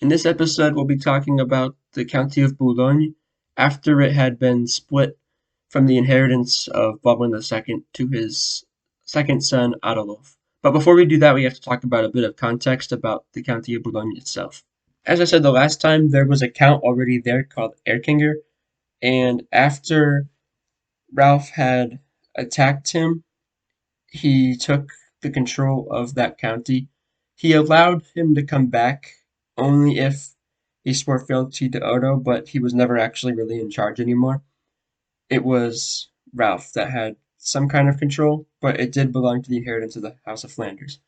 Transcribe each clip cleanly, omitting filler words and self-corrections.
In this episode, we'll be talking about the County of Boulogne after it had been split from the inheritance of Baldwin II to his second son, Adelolf. But before we do that, we have to talk about a bit of context about the County of Boulogne itself. As I said the last time, there was a count already there called Erkinger, and after Ralph had attacked him, he took the control of that county. He allowed him to come back only if he swore fealty to Odo, but he was never actually really in charge anymore. It was Ralph that had some kind of control, but it did belong to the inheritance of the House of Flanders.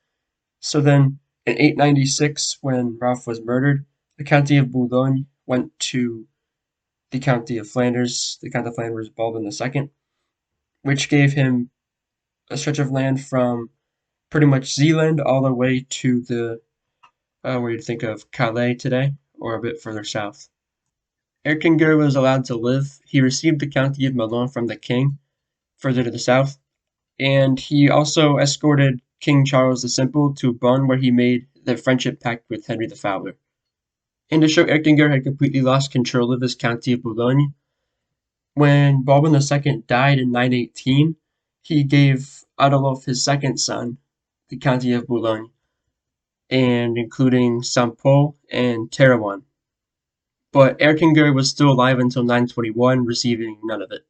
So then, in 896, when Ralph was murdered, the County of Boulogne went to the County of Flanders, the Count of Flanders Baldwin II, which gave him a stretch of land from pretty much Zealand all the way to the where you'd think of Calais today, or a bit further south. Erkinger was allowed to live. He received the County of Boulogne from the king, further to the south, and he also escorted King Charles the Simple to Bonn, where he made the friendship pact with Henry the Fowler. And to show Erkinger had completely lost control of his County of Boulogne, when Baldwin II died in 918, he gave Adelolf his second son, the County of Boulogne, and including Saint-Pol and Terouanne. But Erkinger was still alive until 921, receiving none of it.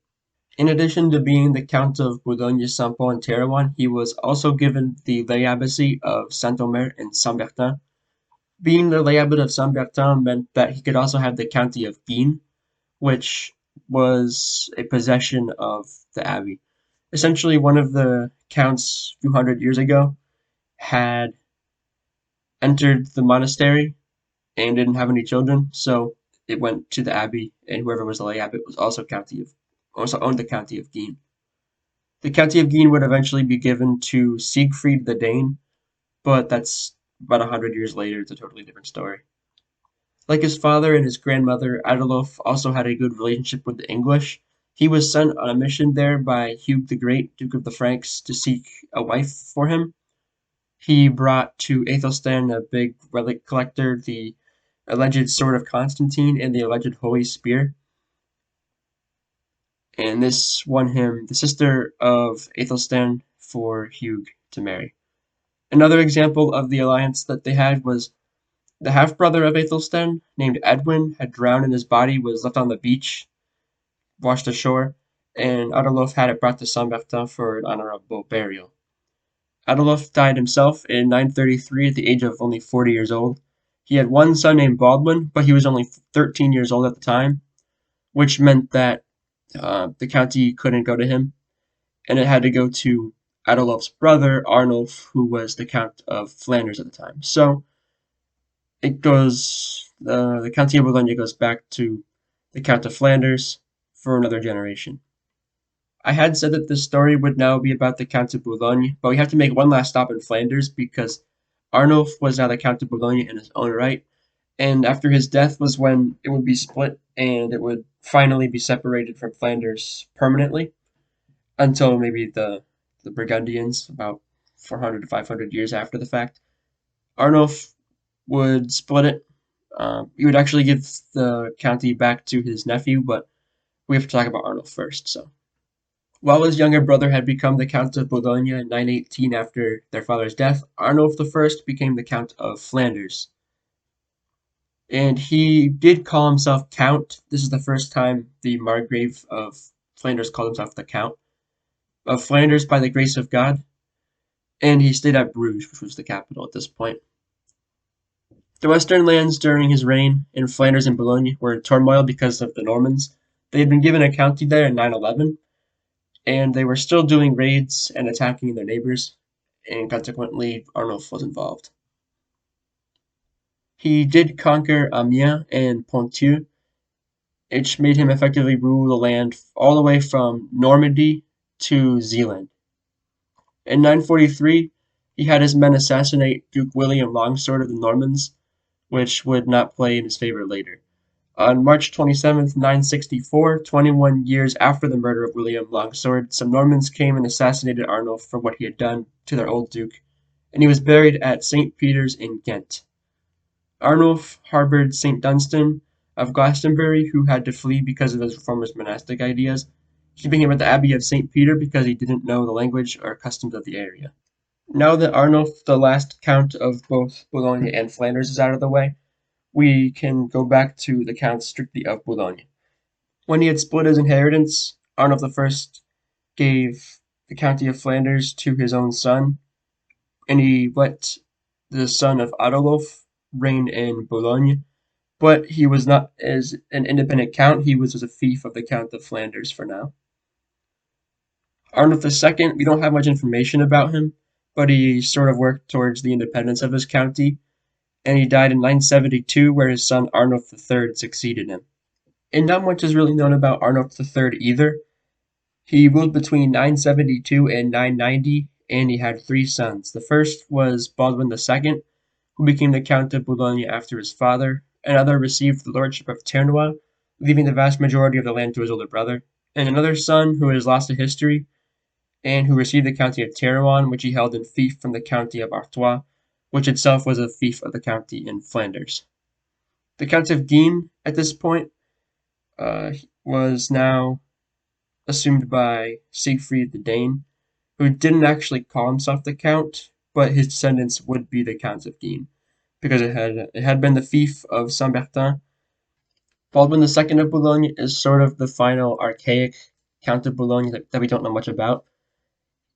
In addition to being the Count of Boulogne, Saint-Pol, and Terouanne, he was also given the lay abbacy of Saint-Omer and Saint-Bertin. Being the lay abbot of Saint-Bertin meant that he could also have the County of Guines, which was a possession of the abbey. Essentially, one of the counts a few hundred years ago had entered the monastery and didn't have any children, so it went to the abbey, and whoever was the lay abbot was also owned the County of Guines. The County of Guines would eventually be given to Siegfried the Dane, but that's about 100 years later. It's a totally different story. Like his father and his grandmother, Adelolf also had a good relationship with the English. He was sent on a mission there by Hugh the Great, Duke of the Franks, to seek a wife for him. He brought to Athelstan a big relic collector, the alleged Sword of Constantine and the alleged Holy Spear. And this won him the sister of Athelstan for Hugh to marry. Another example of the alliance that they had was the half-brother of Athelstan, named Edwin, had drowned and his body was left on the beach, washed ashore, and Adelolf had it brought to Saint-Bertin for an honorable burial. Adelolf died himself in 933 at the age of only 40 years old. He had one son named Baldwin, but he was only 13 years old at the time, which meant that the county couldn't go to him, and it had to go to Adelolf's brother, Arnulf, who was the Count of Flanders at the time. So it goes, the County of Boulogne goes back to the Count of Flanders for another generation. I had said that this story would now be about the Count of Boulogne, but we have to make one last stop in Flanders because Arnulf was now the Count of Boulogne in his own right, and after his death was when it would be split and it would finally be separated from Flanders permanently until maybe the Burgundians about 400 to 500 years after the fact. Arnulf would split it. He would actually give the county back to his nephew, but we have to talk about Arnulf first. So, while his younger brother had become the Count of Boulogne in 918 after their father's death, Arnulf I became the Count of Flanders. And he did call himself Count. This is the first time the Margrave of Flanders called himself the Count of Flanders by the grace of God. And he stayed at Bruges, which was the capital at this point. The western lands during his reign in Flanders and Boulogne were in turmoil because of the Normans. They had been given a county there in 911, and they were still doing raids and attacking their neighbors, and consequently Arnulf was involved. He did conquer Amiens and Ponthieu, which made him effectively rule the land all the way from Normandy to Zealand. In 943, he had his men assassinate Duke William Longsword of the Normans, which would not play in his favor later. On March 27, 964, 21 years after the murder of William Longsword, some Normans came and assassinated Arnulf for what he had done to their old duke, and he was buried at St. Peter's in Ghent. Arnulf harbored St. Dunstan of Glastonbury, who had to flee because of his reformist monastic ideas, keeping him at the Abbey of St. Peter because he didn't know the language or customs of the area. Now that Arnulf, the last count of both Boulogne and Flanders, is out of the way, we can go back to the counts strictly of Boulogne. When he had split his inheritance, Arnulf I gave the County of Flanders to his own son, and he let the son of Adelolf reign in Boulogne, but he was not as an independent count, he was as a fief of the Count of Flanders for now. Arnulf II, we don't have much information about him, but he sort of worked towards the independence of his county, and he died in 972, where his son Arnulf III succeeded him. And not much is really known about Arnulf III either. He ruled between 972 and 990, and he had three sons. The first was Baldwin II, who became the Count of Boulogne after his father. Another received the lordship of Ternois, leaving the vast majority of the land to his older brother. And another son who is lost to history, and who received the county of Terrouan, which he held in fief from the county of Artois, which itself was a fief of the county in Flanders. The Count of Guienne, at this point, was now assumed by Siegfried the Dane, who didn't actually call himself the Count, but his descendants would be the Counts of Guienne, because it had been the fief of Saint-Bertin. Baldwin II of Boulogne is sort of the final archaic Count of Boulogne that we don't know much about.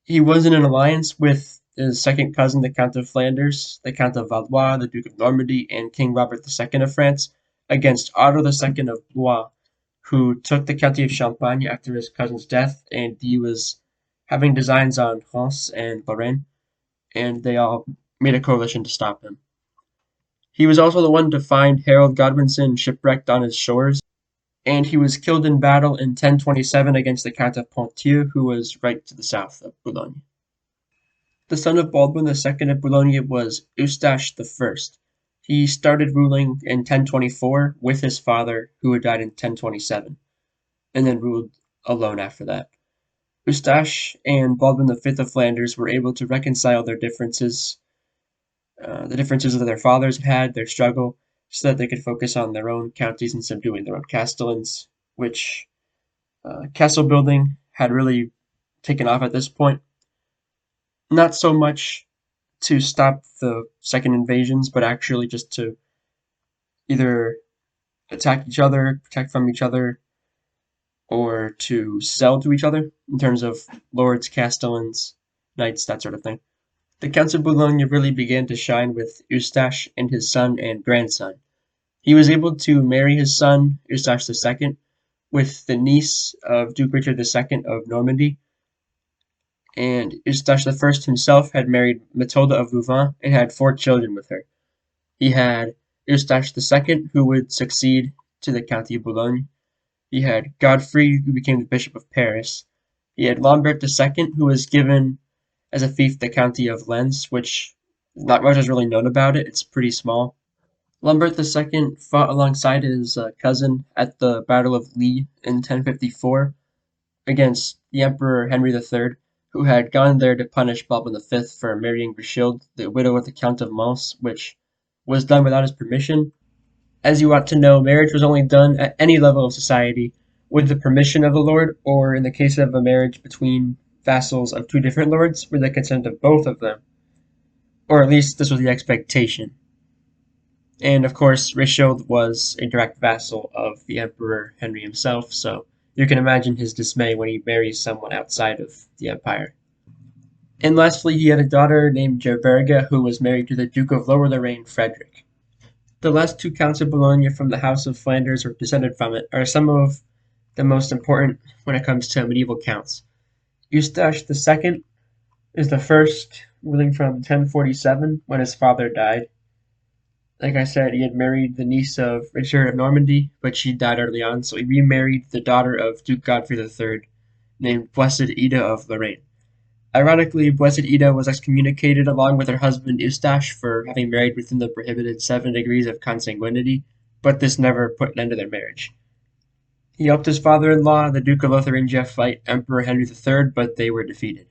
He was in an alliance with his second cousin, the Count of Flanders, the Count of Valois, the Duke of Normandy, and King Robert II of France, against Otto II of Blois, who took the county of Champagne after his cousin's death, and he was having designs on France and Lorraine, and they all made a coalition to stop him. He was also the one to find Harold Godwinson shipwrecked on his shores, and he was killed in battle in 1027 against the Count of Ponthieu, who was right to the south of Boulogne. The son of Baldwin II of Boulogne was Eustache I. He started ruling in 1024 with his father, who had died in 1027, and then ruled alone after that. Eustache and Baldwin V of Flanders were able to reconcile their differences, the differences that their fathers had, their struggle, so that they could focus on their own counties and subduing their own castellans, which castle building had really taken off at this point. Not so much to stop the second invasions, but actually just to either attack each other, protect from each other, or to sell to each other in terms of lords, castellans, knights, that sort of thing. The Counts of Boulogne really began to shine with Eustache and his son and grandson. He was able to marry his son, Eustache II, with the niece of Duke Richard II of Normandy, and Eustache I himself had married Matilda of Louvain and had 4 children with her. He had Eustache II, who would succeed to the County of Boulogne. He had Godfrey, who became the Bishop of Paris. He had Lambert II, who was given as a fief the County of Lens, which not much is really known about it. It's pretty small. Lambert II fought alongside his cousin at the Battle of Lee in 1054 against the Emperor Henry III, who had gone there to punish Baldwin V for marrying Richilde, the widow of the Count of Mons, which was done without his permission. As you ought to know, marriage was only done at any level of society with the permission of the lord, or in the case of a marriage between vassals of 2 different lords, with the consent of both of them. Or at least this was the expectation. And of course, Richilde was a direct vassal of the Emperor Henry himself, so you can imagine his dismay when he marries someone outside of the empire. And lastly, he had a daughter named Gerberga, who was married to the Duke of Lower Lorraine, Frederick. The last 2 Counts of Boulogne from the House of Flanders, or descended from it, are some of the most important when it comes to medieval counts. Eustache II is the first, ruling from 1047 when his father died. Like I said, he had married the niece of Richard of Normandy, but she died early on, so he remarried the daughter of Duke Godfrey III, named Blessed Ida of Lorraine. Ironically, Blessed Ida was excommunicated along with her husband Eustache for having married within the prohibited 7 degrees of consanguinity, but this never put an end to their marriage. He helped his father-in-law, the Duke of Lotharingia, fight Emperor Henry III, but they were defeated.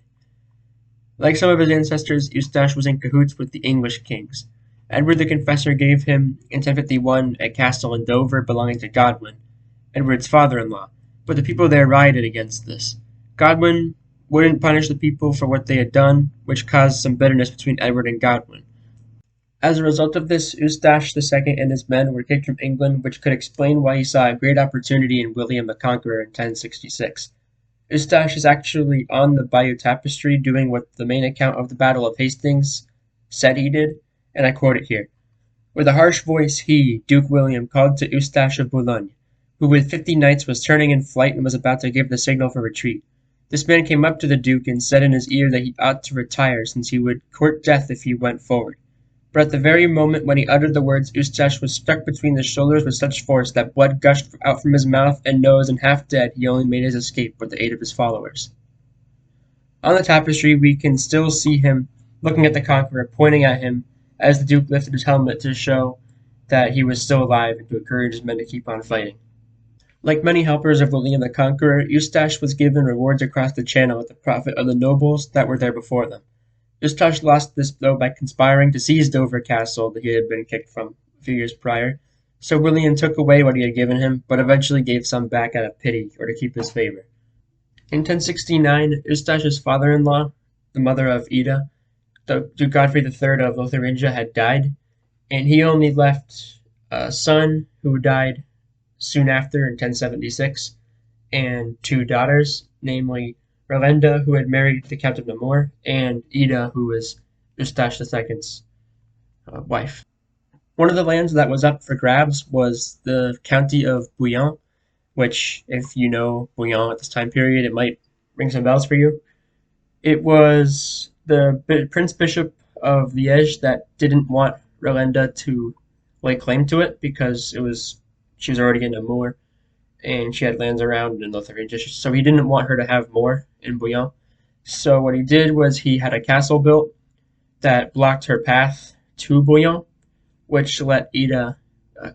Like some of his ancestors, Eustache was in cahoots with the English kings, Edward the Confessor gave him, in 1051, a castle in Dover belonging to Godwin, Edward's father-in-law, but the people there rioted against this. Godwin wouldn't punish the people for what they had done, which caused some bitterness between Edward and Godwin. As a result of this, Eustache II and his men were kicked from England, which could explain why he saw a great opportunity in William the Conqueror in 1066. Eustache is actually on the Bayeux Tapestry doing what the main account of the Battle of Hastings said he did, and I quote it here. With a harsh voice he, Duke William, called to Eustache of Boulogne, who with 50 knights was turning in flight and was about to give the signal for retreat. This man came up to the Duke and said in his ear that he ought to retire, since he would court death if he went forward. But at the very moment when he uttered the words, Eustache was struck between the shoulders with such force that blood gushed out from his mouth and nose, and half dead, he only made his escape with the aid of his followers. On the tapestry we can still see him looking at the conqueror, pointing at him as the Duke lifted his helmet to show that he was still alive and to encourage his men to keep on fighting. Like many helpers of William the Conqueror, Eustache was given rewards across the Channel at the profit of the nobles that were there before them. Eustache lost this though by conspiring to seize Dover Castle that he had been kicked from a few years prior, so William took away what he had given him, but eventually gave some back out of pity or to keep his favor. In 1069, Eustache's father-in-law, the mother of Ida, Duke Godfrey III of Lotharingia, had died, and he only left a son who died soon after in 1076, and two daughters, namely Rolanda, who had married the Count of Nemours, and Ida, who was Eustache II's wife. One of the lands that was up for grabs was the County of Boulogne, which, if you know Boulogne at this time period, it might ring some bells for you. It was the Prince Bishop of Liège that didn't want Rolanda to lay claim to it because she was already in Nemours and she had lands around in Lotharingia, so he didn't want her to have more in Boulogne. So what he did was he had a castle built that blocked her path to Boulogne, which let Ida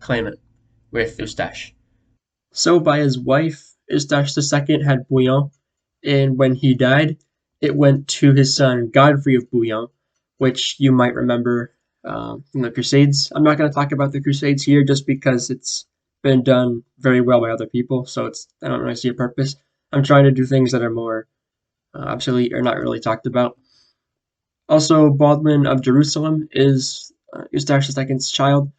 claim it with Eustache. So by his wife, Eustache II had Boulogne, and when he died, it went to his son Godfrey of Boulogne, which you might remember from the Crusades. I'm not going to talk about the Crusades here just because it's been done very well by other people, so I don't really see a purpose. I'm trying to do things that are more obsolete or not really talked about. Also, Baldwin of Jerusalem is Eustache II's child,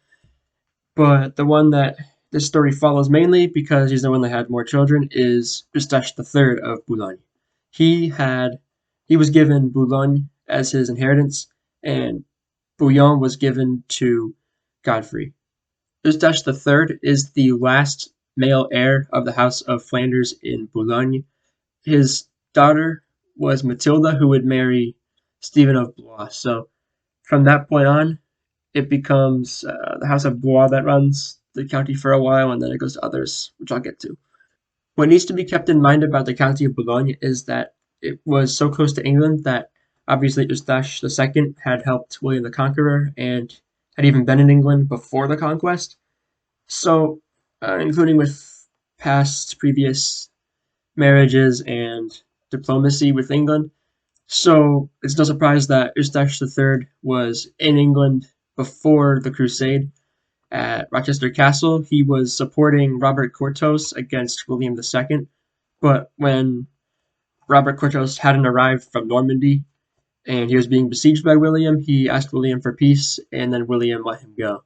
but the one that this story follows mainly because he's the one that had more children is Eustache III of Boulogne. He was given Boulogne as his inheritance, and Boulogne was given to Godfrey. Eustache III is the last male heir of the House of Flanders in Boulogne. His daughter was Matilda, who would marry Stephen of Blois. So from that point on, it becomes the House of Blois that runs the county for a while, and then it goes to others, which I'll get to. What needs to be kept in mind about the County of Boulogne is that it was so close to England that obviously Eustache II had helped William the Conqueror and had even been in England before the conquest. So, including with previous marriages and diplomacy with England. So, it's no surprise that Eustache III was in England before the Crusade. At Rochester Castle, he was supporting Robert Curthose against William II, but when Robert Curthose hadn't arrived from Normandy and he was being besieged by William, he asked William for peace, and then William let him go.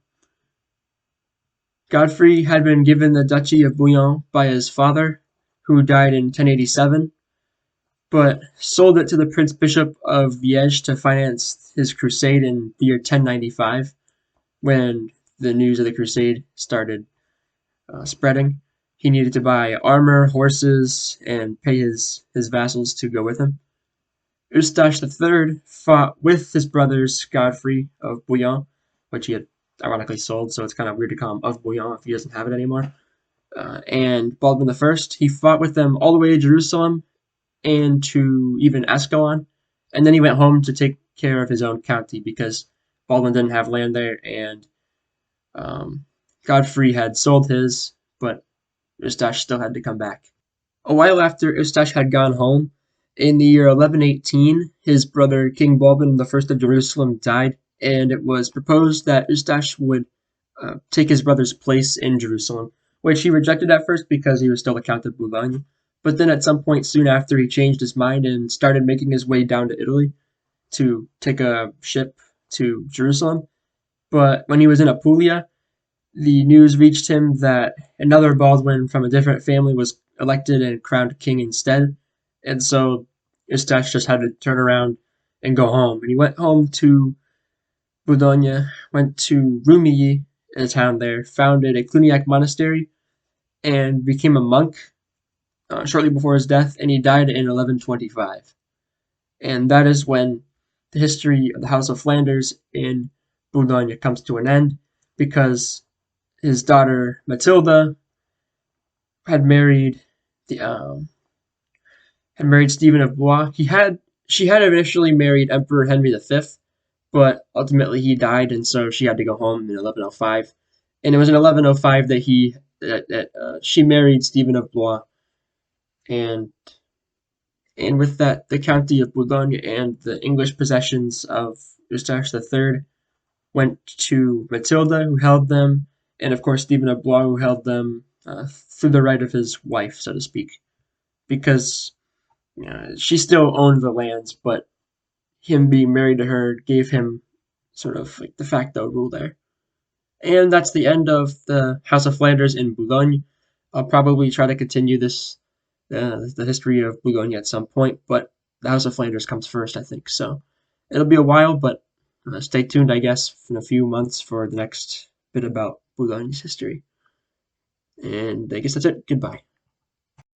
Godfrey had been given the Duchy of Boulogne by his father, who died in 1087, but sold it to the Prince Bishop of Liège to finance his crusade in the year 1095, when the news of the crusade started spreading. He needed to buy armor, horses, and pay his vassals to go with him. Eustache III fought with his brothers Godfrey of Boulogne, which he had ironically sold, so it's kind of weird to call him of Boulogne if he doesn't have it anymore. And Baldwin I, he fought with them all the way to Jerusalem and to even Ascalon, and then he went home to take care of his own county because Baldwin didn't have land there, and Godfrey had sold his, but Eustache still had to come back. A while after Eustache had gone home, in the year 1118, his brother King Baldwin I of Jerusalem died and it was proposed that Eustache would take his brother's place in Jerusalem, which he rejected at first because he was still a Count of Boulogne. But then at some point soon after, he changed his mind and started making his way down to Italy to take a ship to Jerusalem. But when he was in Apulia, the news reached him that another Baldwin from a different family was elected and crowned king instead. And so Eustache just had to turn around and go home. And he went home to Boulogne, went to Rumilly, a town there, founded a Cluniac monastery, and became a monk shortly before his death, and he died in 1125. And that is when the history of the House of Flanders in Boulogne comes to an end, because his daughter Matilda had married the had married Stephen of Blois. She had initially married Emperor Henry V, but ultimately he died, and so she had to go home in 1105. And it was in 1105 that she married Stephen of Blois, and with that, the County of Boulogne and the English possessions of Eustache III went to Matilda, who held them, and of course Stephen of Blois, who held them through the right of his wife, so to speak, because she still owned the lands, but him being married to her gave him sort of like de facto rule there. And that's the end of the House of Flanders in Boulogne. I'll probably try to continue the history of Boulogne at some point, but the House of Flanders comes first, I think. So it'll be a while, but stay tuned, I guess, in a few months for the next bit about Boulogne's history. And I guess that's it. Goodbye.